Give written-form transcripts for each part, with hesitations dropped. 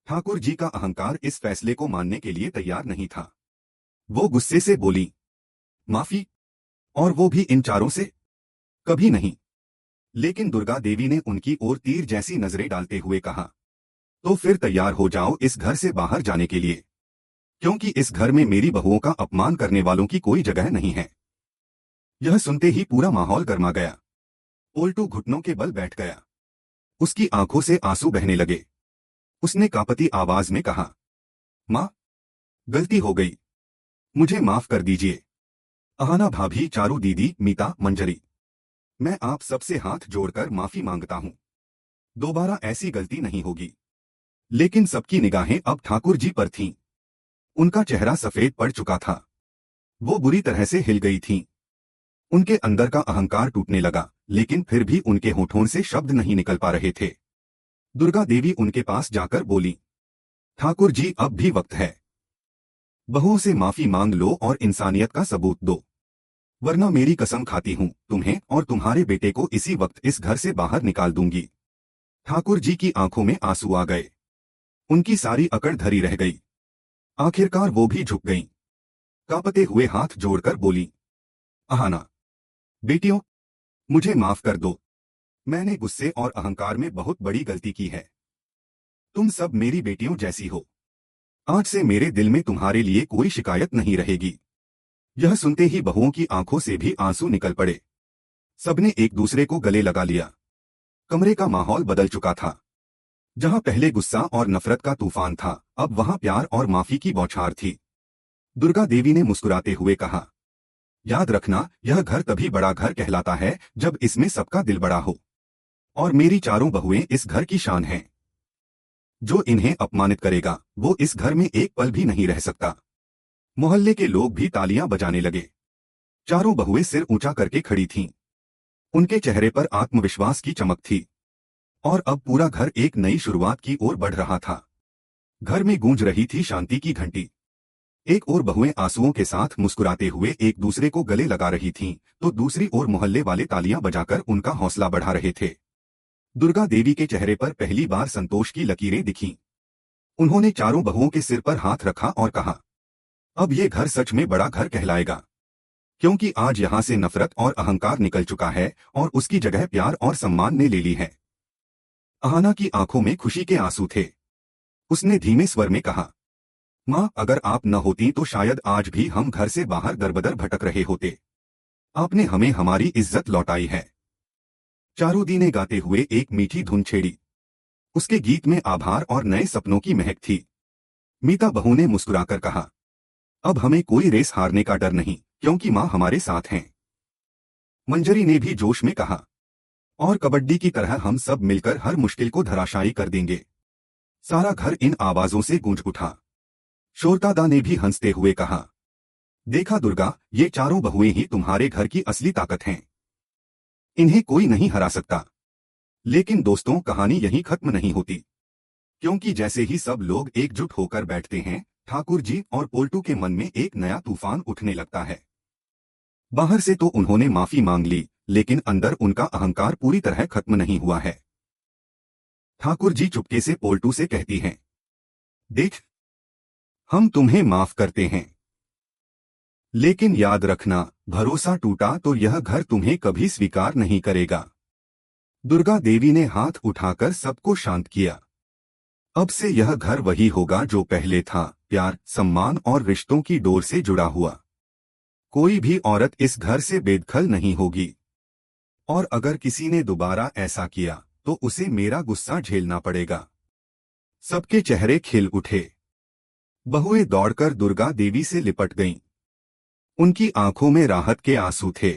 ठाकुर जी का अहंकार इस फैसले को मानने के लिए तैयार नहीं था। वो गुस्से से बोली, माफी? और वो भी इन चारों से? कभी नहीं। लेकिन दुर्गा देवी ने उनकी ओर तीर जैसी नजरें डालते हुए कहा, तो फिर तैयार हो जाओ इस घर से बाहर जाने के लिए, क्योंकि इस घर में मेरी बहुओं का अपमान करने वालों की कोई जगह नहीं है। यह सुनते ही पूरा माहौल गर्मा गया। पोल्टू घुटनों के बल बैठ गया। उसकी आंखों से आंसू बहने लगे। उसने कांपती आवाज में कहा, माँ, गलती हो गई, मुझे माफ कर दीजिए। अहाना भाभी, चारू दीदी, मीता, मंजरी, मैं आप सबसे हाथ जोड़कर माफी मांगता हूँ। दोबारा ऐसी गलती नहीं होगी। लेकिन सबकी निगाहें अब ठाकुर जी पर थीं। उनका चेहरा सफेद पड़ चुका था। वो बुरी तरह से हिल गई थीं। उनके अंदर का अहंकार टूटने लगा, लेकिन फिर भी उनके होठों से शब्द नहीं निकल पा रहे थे। दुर्गा देवी उनके पास जाकर बोली, ठाकुर जी, अब भी वक्त है। बहुओं से माफी मांग लो और इंसानियत का सबूत दो, वरना मेरी कसम खाती हूँ तुम्हें और तुम्हारे बेटे को इसी वक्त इस घर से बाहर निकाल दूंगी। ठाकुर जी की आंखों में आंसू आ गए। उनकी सारी अकड़ धरी रह गई। आखिरकार वो भी झुक गईं। कांपते हुए हाथ जोड़कर बोली, अहाना, बेटियों, मुझे माफ कर दो। मैंने गुस्से और अहंकार में बहुत बड़ी गलती की है। तुम सब मेरी बेटियों जैसी हो। आज से मेरे दिल में तुम्हारे लिए कोई शिकायत नहीं रहेगी। यह सुनते ही बहुओं की आंखों से भी आंसू निकल पड़े। सबने एक दूसरे को गले लगा लिया। कमरे का माहौल बदल चुका था। जहां पहले गुस्सा और नफरत का तूफान था, अब वहां प्यार और माफी की बौछार थी। दुर्गा देवी ने मुस्कुराते हुए कहा, याद रखना, यह घर तभी बड़ा घर कहलाता है जब इसमें सबका दिल बड़ा हो। और मेरी चारों बहुएं इस घर की शान हैं। जो इन्हें अपमानित करेगा वो इस घर में एक पल भी नहीं रह सकता। मोहल्ले के लोग भी तालियां बजाने लगे। चारों बहुएं सिर ऊंचा करके खड़ी थीं। उनके चेहरे पर आत्मविश्वास की चमक थी। और अब पूरा घर एक नई शुरुआत की ओर बढ़ रहा था। घर में गूंज रही थी शांति की घंटी। एक ओर बहुएं आंसुओं के साथ मुस्कुराते हुए एक दूसरे को गले लगा रही थीं, तो दूसरी ओर मोहल्ले वाले तालियां बजाकर उनका हौसला बढ़ा रहे थे। दुर्गा देवी के चेहरे पर पहली बार संतोष की लकीरें दिखीं। उन्होंने चारों बहुओं के सिर पर हाथ रखा और कहा, अब ये घर सच में बड़ा घर कहलाएगा, क्योंकि आज यहाँ से नफरत और अहंकार निकल चुका है और उसकी जगह प्यार और सम्मान ने ले ली है। अहाना की आंखों में खुशी के आंसू थे। उसने धीमे स्वर में कहा, माँ, अगर आप न होती तो शायद आज भी हम घर से बाहर दरबदर भटक रहे होते। आपने हमें हमारी इज्जत लौटाई है। चारूदी ने गाते हुए एक मीठी धुन छेड़ी। उसके गीत में आभार और नए सपनों की महक थी। मीता बहू ने मुस्कुराकर कहा, अब हमें कोई रेस हारने का डर नहीं, क्योंकि माँ हमारे साथ हैं। मंजरी ने भी जोश में कहा, और कबड्डी की तरह हम सब मिलकर हर मुश्किल को धराशायी कर देंगे। सारा घर इन आवाजों से गूंज उठा। शोरतादा ने भी हंसते हुए कहा, देखा दुर्गा, ये चारों बहुएं ही तुम्हारे घर की असली ताकत हैं। इन्हें कोई नहीं हरा सकता। लेकिन दोस्तों, कहानी यहीं खत्म नहीं होती, क्योंकि जैसे ही सब लोग एकजुट होकर बैठते हैं, ठाकुर जी और पोल्टू के मन में एक नया तूफान उठने लगता है। बाहर से तो उन्होंने माफी मांग ली, लेकिन अंदर उनका अहंकार पूरी तरह खत्म नहीं हुआ है। ठाकुर जी चुपके से पोल्टू से कहती हैं, देख, हम तुम्हें माफ करते हैं, लेकिन याद रखना, भरोसा टूटा तो यह घर तुम्हें कभी स्वीकार नहीं करेगा। दुर्गा देवी ने हाथ उठाकर सबको शांत किया। अब से यह घर वही होगा जो पहले था, प्यार, सम्मान और रिश्तों की डोर से जुड़ा हुआ। कोई भी औरत इस घर से बेदखल नहीं होगी। और अगर किसी ने दोबारा ऐसा किया तो उसे मेरा गुस्सा झेलना पड़ेगा। सबके चेहरे खिल उठे। बहुएं दौड़कर दुर्गा देवी से लिपट गईं। उनकी आंखों में राहत के आंसू थे।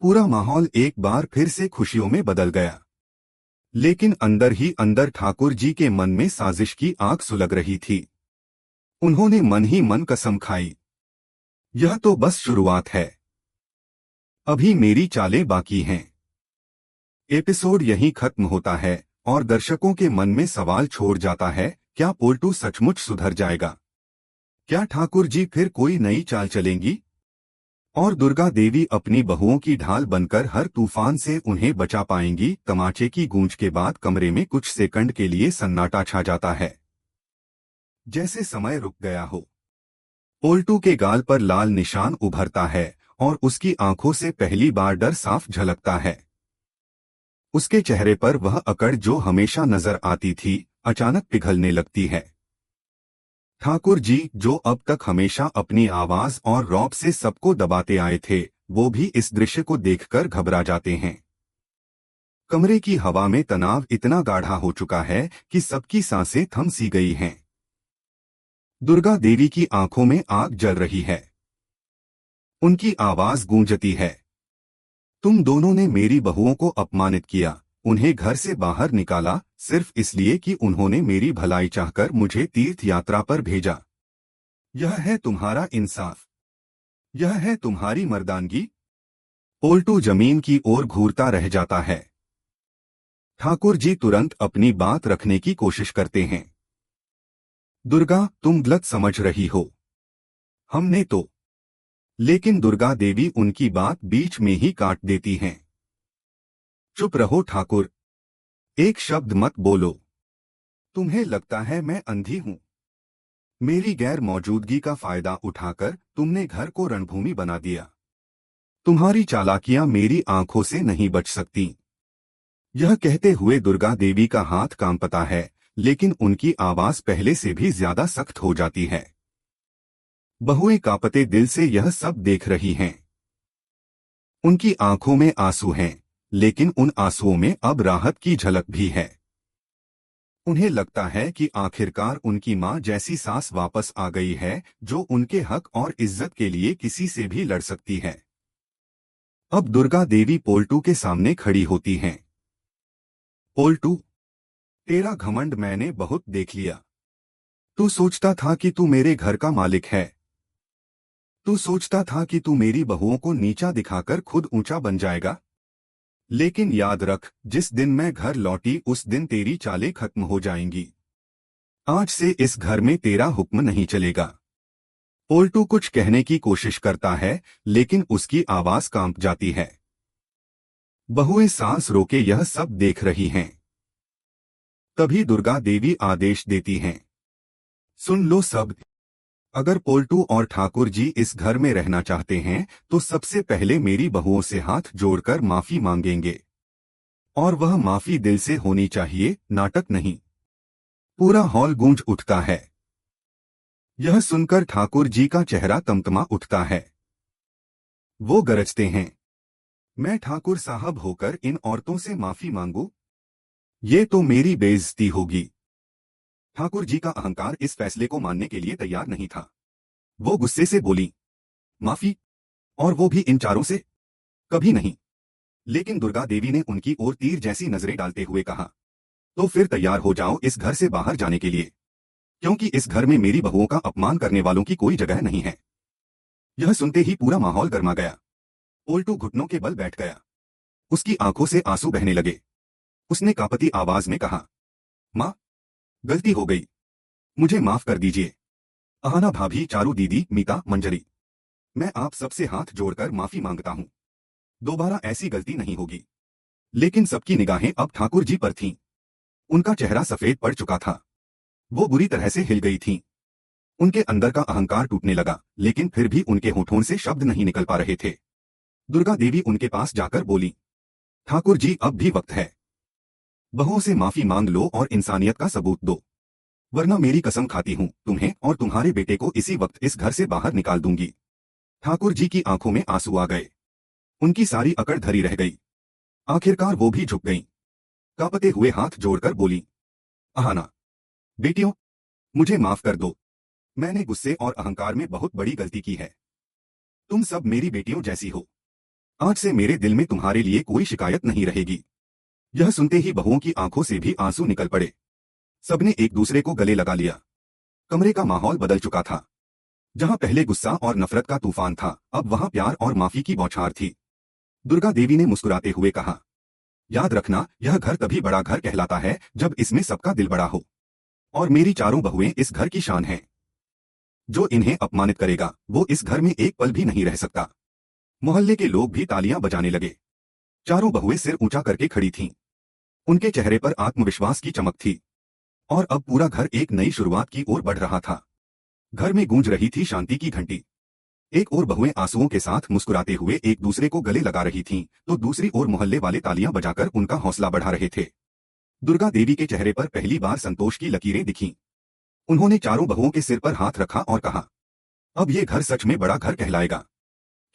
पूरा माहौल एक बार फिर से खुशियों में बदल गया। लेकिन अंदर ही अंदर ठाकुर जी के मन में साजिश की आग सुलग रही थी। उन्होंने मन ही मन कसम खाई, यह तो बस शुरुआत है, अभी मेरी चालें बाकी हैं। एपिसोड यहीं खत्म होता है और दर्शकों के मन में सवाल छोड़ जाता है, क्या पोल्टू सचमुच सुधर जाएगा? क्या ठाकुर जी फिर कोई नई चाल चलेंगी? और दुर्गा देवी अपनी बहुओं की ढाल बनकर हर तूफान से उन्हें बचा पाएंगी? तमाचे की गूंज के बाद कमरे में कुछ सेकंड के लिए सन्नाटा छा जाता है। जैसे समय रुक गया हो। पोल्टू के गाल पर लाल निशान उभरता है और उसकी आंखों से पहली बार डर साफ झलकता है। उसके चेहरे पर वह अकड़ जो हमेशा नजर आती थी अचानक पिघलने लगती है। ठाकुर जी, जो अब तक हमेशा अपनी आवाज और रौब से सबको दबाते आए थे, वो भी इस दृश्य को देखकर घबरा जाते हैं। कमरे की हवा में तनाव इतना गाढ़ा हो चुका है कि सबकी सांसें थम सी गई हैं। दुर्गा देवी की आंखों में आग जल रही है। उनकी आवाज गूंजती है। तुम दोनों ने मेरी बहुओं को अपमानित किया, उन्हें घर से बाहर निकाला सिर्फ इसलिए कि उन्होंने मेरी भलाई चाहकर मुझे तीर्थ यात्रा पर भेजा। यह है तुम्हारा इंसाफ? यह है तुम्हारी मर्दानगी? पोल्टू जमीन की ओर घूरता रह जाता है। ठाकुर जी तुरंत अपनी बात रखने की कोशिश करते हैं। दुर्गा, तुम गलत समझ रही हो। हमने तो। लेकिन दुर्गा देवी उनकी बात बीच में ही काट देती हैं। चुप रहो ठाकुर, एक शब्द मत बोलो। तुम्हें लगता है मैं अंधी हूं? मेरी गैर मौजूदगी का फायदा उठाकर तुमने घर को रणभूमि बना दिया। तुम्हारी चालाकियां मेरी आंखों से नहीं बच सकती। यह कहते हुए दुर्गा देवी का हाथ कांपता है, लेकिन उनकी आवाज पहले से भी ज्यादा सख्त हो जाती है। बहुएं कांपते दिल से यह सब देख रही हैं। उनकी आंखों में आंसू हैं, लेकिन उन आंसुओं में अब राहत की झलक भी है। उन्हें लगता है कि आखिरकार उनकी मां जैसी सास वापस आ गई है, जो उनके हक और इज्जत के लिए किसी से भी लड़ सकती है। अब दुर्गा देवी पोल्टू के सामने खड़ी होती हैं। पोल्टू, तेरा घमंड मैंने बहुत देख लिया। तू सोचता था कि तू मेरे घर का मालिक है। तू सोचता था कि तू मेरी बहुओं को नीचा दिखाकर खुद ऊंचा बन जाएगा। लेकिन याद रख, जिस दिन मैं घर लौटी उस दिन तेरी चालें खत्म हो जाएंगी। आज से इस घर में तेरा हुक्म नहीं चलेगा। पोल्टू कुछ कहने की कोशिश करता है, लेकिन उसकी आवाज कांप जाती है। बहुएं सांस रोके यह सब देख रही हैं। तभी दुर्गा देवी आदेश देती हैं। सुन लो सब, अगर पोल्टू और ठाकुर जी इस घर में रहना चाहते हैं तो सबसे पहले मेरी बहुओं से हाथ जोड़कर माफी मांगेंगे। और वह माफी दिल से होनी चाहिए, नाटक नहीं। पूरा हॉल गूंज उठता है। यह सुनकर ठाकुर जी का चेहरा तमतमा उठता है। वो गरजते हैं, मैं ठाकुर साहब होकर इन औरतों से माफी मांगू? ये तो मेरी बेइज्जती होगी। ठाकुर जी का अहंकार इस फैसले को मानने के लिए तैयार नहीं था। वो गुस्से से बोली, माफी? और वो भी इन चारों से? कभी नहीं। लेकिन दुर्गा देवी ने उनकी ओर तीर जैसी नजरें डालते हुए कहा, तो फिर तैयार हो जाओ इस घर से बाहर जाने के लिए, क्योंकि इस घर में मेरी बहुओं का अपमान करने वालों की कोई जगह नहीं है। यह सुनते ही पूरा माहौल गर्मा गया। पोल्टू घुटनों के बल बैठ गया। उसकी आंखों से आंसू बहने लगे। उसने कांपती आवाज में कहा, माँ, गलती हो गई, मुझे माफ कर दीजिए। अहाना भाभी, चारू दीदी, मीता, मंजरी, मैं आप सबसे हाथ जोड़कर माफी मांगता हूँ। दोबारा ऐसी गलती नहीं होगी। लेकिन सबकी निगाहें अब ठाकुर जी पर थीं। उनका चेहरा सफेद पड़ चुका था। वो बुरी तरह से हिल गई थीं। उनके अंदर का अहंकार टूटने लगा, लेकिन फिर भी उनके होठों से शब्द नहीं निकल पा रहे थे। दुर्गा देवी उनके पास जाकर बोली, ठाकुर जी, अब भी वक्त है। बहुओं से माफी मांग लो और इंसानियत का सबूत दो, वरना मेरी कसम खाती हूँ तुम्हें और तुम्हारे बेटे को इसी वक्त इस घर से बाहर निकाल दूंगी। ठाकुर जी की आंखों में आंसू आ गए। उनकी सारी अकड़ धरी रह गई। आखिरकार वो भी झुक गईं। कांपते हुए हाथ जोड़कर बोली, अहाना, बेटियों, मुझे माफ कर दो। मैंने गुस्से और अहंकार में बहुत बड़ी गलती की है। तुम सब मेरी बेटियों जैसी हो। आज से मेरे दिल में तुम्हारे लिए कोई शिकायत नहीं रहेगी। यह सुनते ही बहुओं की आंखों से भी आंसू निकल पड़े। सबने एक दूसरे को गले लगा लिया। कमरे का माहौल बदल चुका था। जहां पहले गुस्सा और नफरत का तूफान था, अब वहां प्यार और माफी की बौछार थी। दुर्गा देवी ने मुस्कुराते हुए कहा, याद रखना, यह घर तभी बड़ा घर कहलाता है जब इसमें सबका दिल बड़ा हो। और मेरी चारों बहुएं इस घर की शान हैं। जो इन्हें अपमानित करेगा वो इस घर में एक पल भी नहीं रह सकता। मोहल्ले के लोग भी तालियां बजाने लगे। चारों बहुएं सिर ऊंचा करके खड़ी थीं। उनके चेहरे पर आत्मविश्वास की चमक थी। और अब पूरा घर एक नई शुरुआत की ओर बढ़ रहा था। घर में गूंज रही थी शांति की घंटी। एक ओर बहुएं आंसुओं के साथ मुस्कुराते हुए एक दूसरे को गले लगा रही थीं, तो दूसरी ओर मोहल्ले वाले तालियां बजाकर उनका हौसला बढ़ा रहे थे। दुर्गा देवी के चेहरे पर पहली बार संतोष की लकीरें दिखीं। उन्होंने चारों बहुओं के सिर पर हाथ रखा और कहा, अब ये घर सच में बड़ा घर कहलाएगा,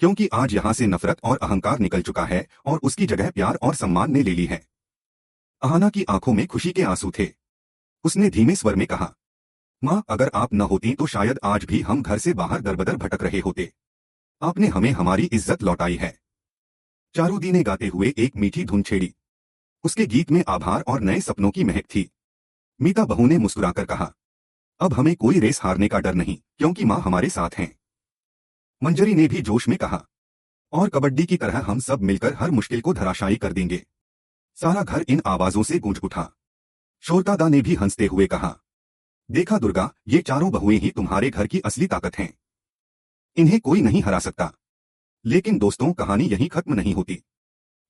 क्योंकि आज यहाँ से नफरत और अहंकार निकल चुका है और उसकी जगह प्यार और सम्मान ने ले ली है। अहाना की आंखों में खुशी के आंसू थे। उसने धीमे स्वर में कहा, माँ, अगर आप न होती तो शायद आज भी हम घर से बाहर दरबदर भटक रहे होते। आपने हमें हमारी इज्जत लौटाई है। चारूदी ने गाते हुए एक मीठी धुन छेड़ी। उसके गीत में आभार और नए सपनों की महक थी। मीता बहू ने मुस्कुराकर कहा, अब हमें कोई रेस हारने का डर नहीं, क्योंकि माँ हमारे साथ हैं। मंजरी ने भी जोश में कहा, और कबड्डी की तरह हम सब मिलकर हर मुश्किल को धराशायी कर देंगे। सारा घर इन आवाजों से गूंज उठा। शोरतादा ने भी हंसते हुए कहा, देखा दुर्गा, ये चारों बहुएं ही तुम्हारे घर की असली ताकत हैं। इन्हें कोई नहीं हरा सकता। लेकिन दोस्तों, कहानी यहीं खत्म नहीं होती,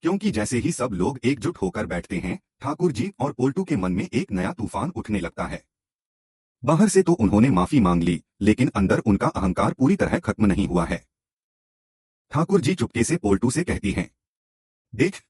क्योंकि जैसे ही सब लोग एकजुट होकर बैठते हैं, ठाकुर जी और पोल्टू के मन में एक नया तूफान उठने लगता है। बाहर से तो उन्होंने माफी मांग ली, लेकिन अंदर उनका अहंकार पूरी तरह खत्म नहीं हुआ है। ठाकुर जी चुपके से पोल्टू से कहती हैं, देख,